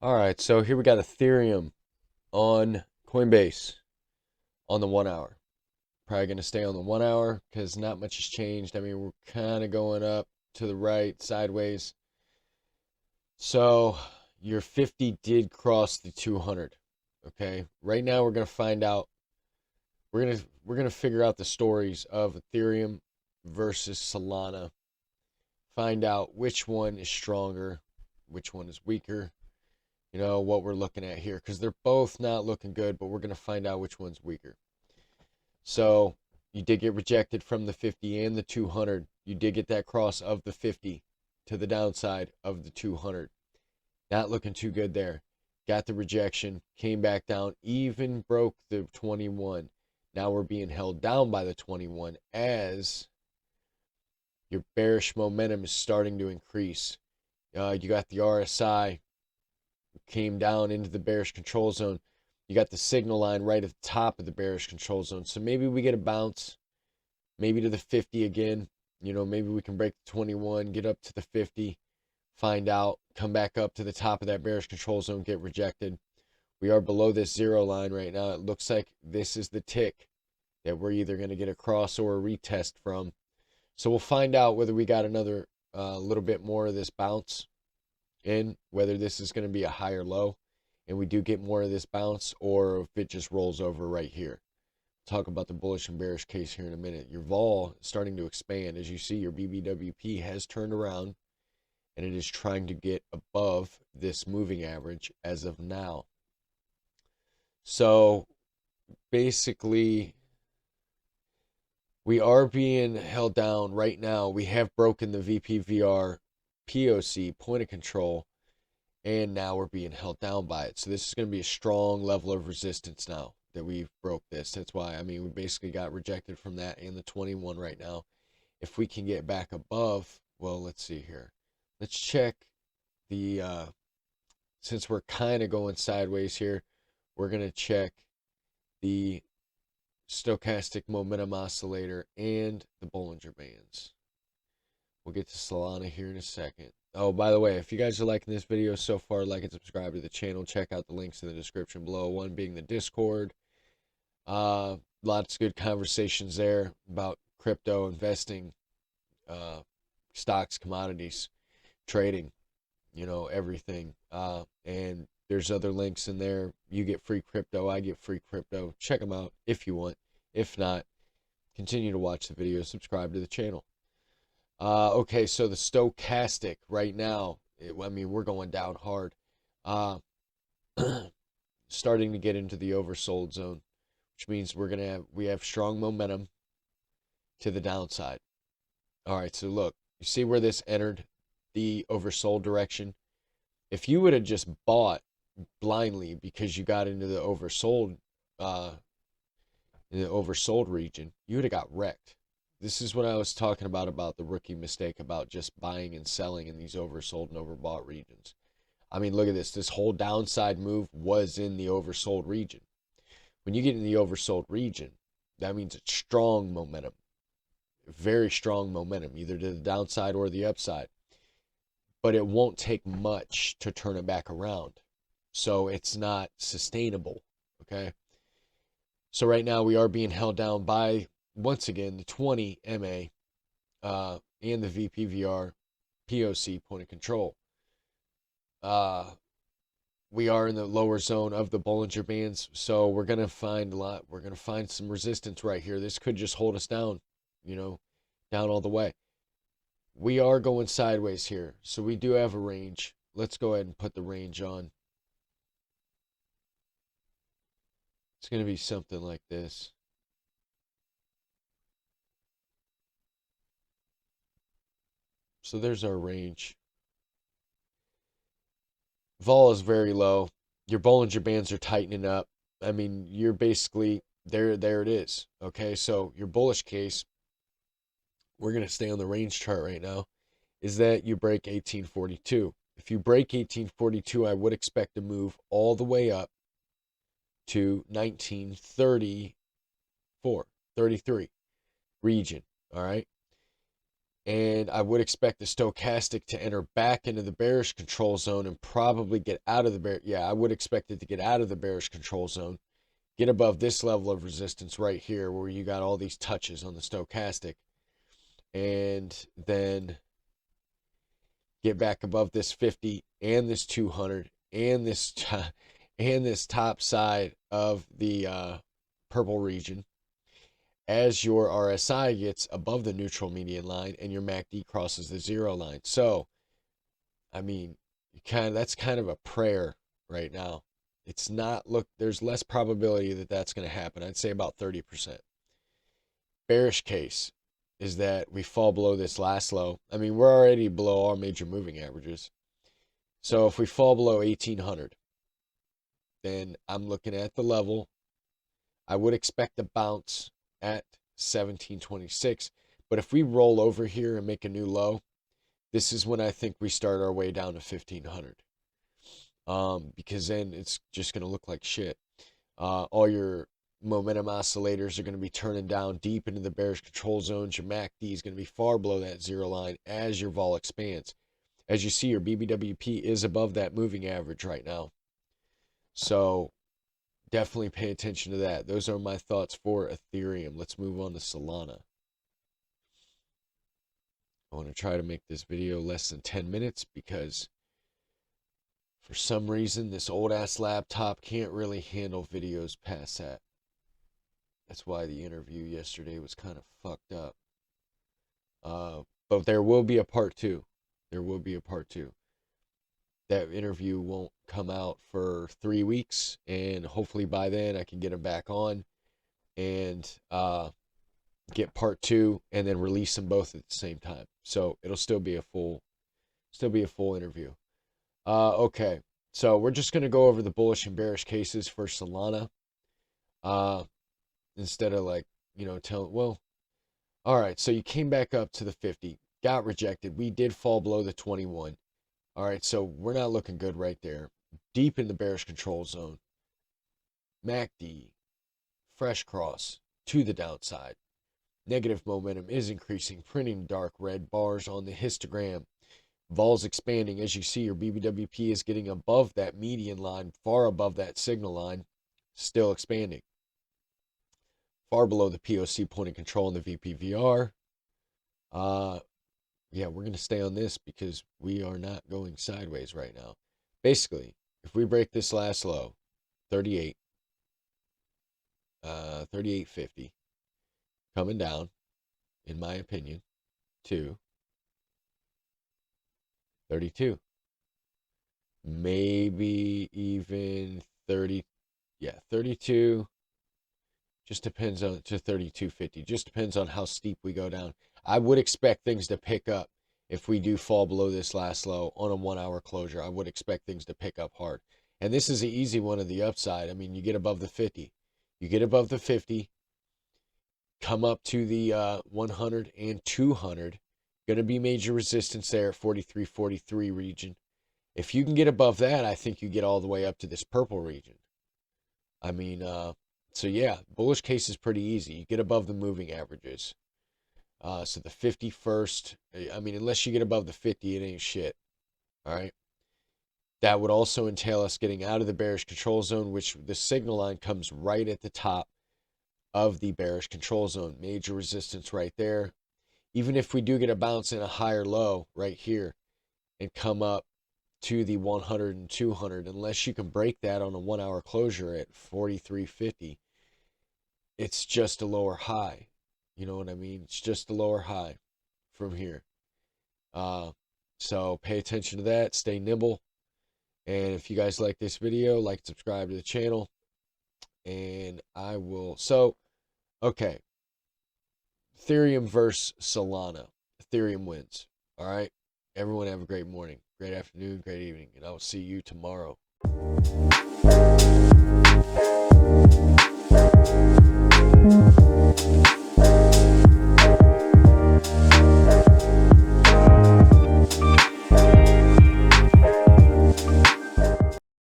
All right, so here we got Ethereum on Coinbase on the 1 hour. Probably going to stay on the 1 hour because not much has changed. I mean, we're kind of going up to the right, sideways. So your 50 did cross the 200. Okay, right now we're going to find out. We're gonna figure out the stories of Ethereum versus Solana. Find out which one is stronger, which one is weaker. What we're looking at here, because they're both not looking good, but we're going to find out which one's weaker. So you did get rejected from the 50 and the 200. You did get that cross of the 50 to the downside of the 200. Not looking too good there. Got the rejection, came back down, even broke the 21. Now we're being held down by the 21 as your bearish momentum is starting to increase. You got the RSI came down into the bearish control zone. You got the signal line right at the top of the bearish control zone. So maybe we get a bounce, maybe to the 50 again. Maybe we can break the 21, get up to the 50, find out, come back up to the top of that bearish control zone, get rejected. We are below this zero line right now. It looks like this is the tick that we're either going to get a cross or a retest from. So we'll find out whether we got another little bit more of this bounce in, whether this is going to be a higher low and we do get more of this bounce, or if it just rolls over right here. Talk about the bullish and bearish case here in a minute. Your vol is starting to expand. As you see, your BBWP has turned around and it is trying to get above this moving average as of now. So basically, we are being held down right now. We have broken the VPVR POC, point of control, and now we're being held down by it. So this is going to be a strong level of resistance now that we've broke this. That's why, we basically got rejected from that and the 21 right now. If we can get back above, well, let's see here. Let's check the, since we're kind of going sideways here, we're going to check the stochastic momentum oscillator and the Bollinger Bands. We'll get to Solana here in a second. Oh, by the way, if you guys are liking this video so far, like and subscribe to the channel. Check out the links in the description below. One being the Discord. Lots of good conversations there about crypto, investing, stocks, commodities, trading, everything. And there's other links in there. You get free crypto. I get free crypto. Check them out if you want. If not, continue to watch the video. Subscribe to the channel. Okay, so the stochastic right now, we're going down hard. Starting to get into the oversold zone, which means we have strong momentum to the downside. All right, so look, you see where this entered the oversold direction? If you would have just bought blindly because you got into the oversold region, you would have got wrecked. This is what I was talking about the rookie mistake about just buying and selling in these oversold and overbought regions. Look at this. This whole downside move was in the oversold region. When you get in the oversold region, that means it's strong momentum, very strong momentum, either to the downside or the upside. But it won't take much to turn it back around. So it's not sustainable, okay? So right now we are being held down by, once again, the 20 MA and the VPVR POC, point of control. We are in the lower zone of the Bollinger Bands, so we're going to find some resistance right here. This could just hold us down, down all the way. We are going sideways here, so we do have a range. Let's go ahead and put the range on. It's going to be something like this. So there's our range. Vol is very low. Your Bollinger Bands are tightening up. You're basically there it is. Okay, so your bullish case, we're going to stay on the range chart right now, is that you break 1842. If you break 1842, I would expect to move all the way up to 1934, 33 region. All right. And I would expect the stochastic to enter back into the bearish control zone and probably get out of the bear. Yeah, I would expect it to get out of the bearish control zone, get above this level of resistance right here where you got all these touches on the stochastic, and then get back above this 50 and this 200 and this and this top side of the purple region as your RSI gets above the neutral median line and your MACD crosses the 0 line. So, I mean, that's kind of a prayer right now. It's not, look, there's less probability that that's going to happen. I'd say about 30%. Bearish case is that we fall below this last low. I mean, we're already below our major moving averages. So if we fall below 1800, then I'm looking at the level. I would expect a bounce at 1726. But if we roll over here and make a new low, this is when I think we start our way down to 1500. Because then it's just going to look like shit. All your momentum oscillators are going to be turning down deep into the bearish control zones. Your MACD is going to be far below that 0 line as your vol expands. As you see, your BBWP is above that moving average right now. So definitely pay attention to that. Those are my thoughts for Ethereum. Let's move on to Solana. I want to try to make this video less than 10 minutes because for some reason this old ass laptop can't really handle videos past that. That's why the interview yesterday was kind of fucked up. But there will be a part 2. There will be a part 2. That interview won't come out for 3 weeks, and hopefully by then I can get them back on and get part 2 and then release them both at the same time. So it'll still be a full interview. Okay, so we're just going to go over the bullish and bearish cases for Solana. Instead of like, well, all right, so you came back up to the 50, got rejected. We did fall below the 21. All right, so we're not looking good right there. Deep in the bearish control zone. MACD, fresh cross to the downside. Negative momentum is increasing, printing dark red bars on the histogram. Vol's expanding. As you see, your BBWP is getting above that median line, far above that signal line, still expanding. Far below the POC point of control in the VPVR. Yeah, we're going to stay on this because we are not going sideways right now. Basically, if we break this last low, 38.50, coming down, in my opinion, to 32. Maybe even 30. Yeah, 32. Just depends on to 32.50. Just depends on how steep we go down. I would expect things to pick up if we do fall below this last low on a 1 hour closure. I would expect things to pick up hard. And this is an easy one of the upside. I mean, you get above the 50. You get above the 50, come up to the 100 and 200. Going to be major resistance there at 43.43 region. If you can get above that, I think you get all the way up to this purple region. I mean, so yeah, bullish case is pretty easy. You get above the moving averages. So the 51st, I mean, unless you get above the 50, it ain't shit. All right. That would also entail us getting out of the bearish control zone, which the signal line comes right at the top of the bearish control zone. Major resistance right there. Even if we do get a bounce in a higher low right here and come up to the 100 and 200, unless you can break that on a 1 hour closure at 43.50, it's just a lower high. You know what I mean? It's just a lower high from here. So pay attention to that. Stay nimble. And if you guys like this video, like and subscribe to the channel. And I will. So, okay. Ethereum versus Solana. Ethereum wins. All right. Everyone have a great morning, great afternoon, great evening. And I will see you tomorrow.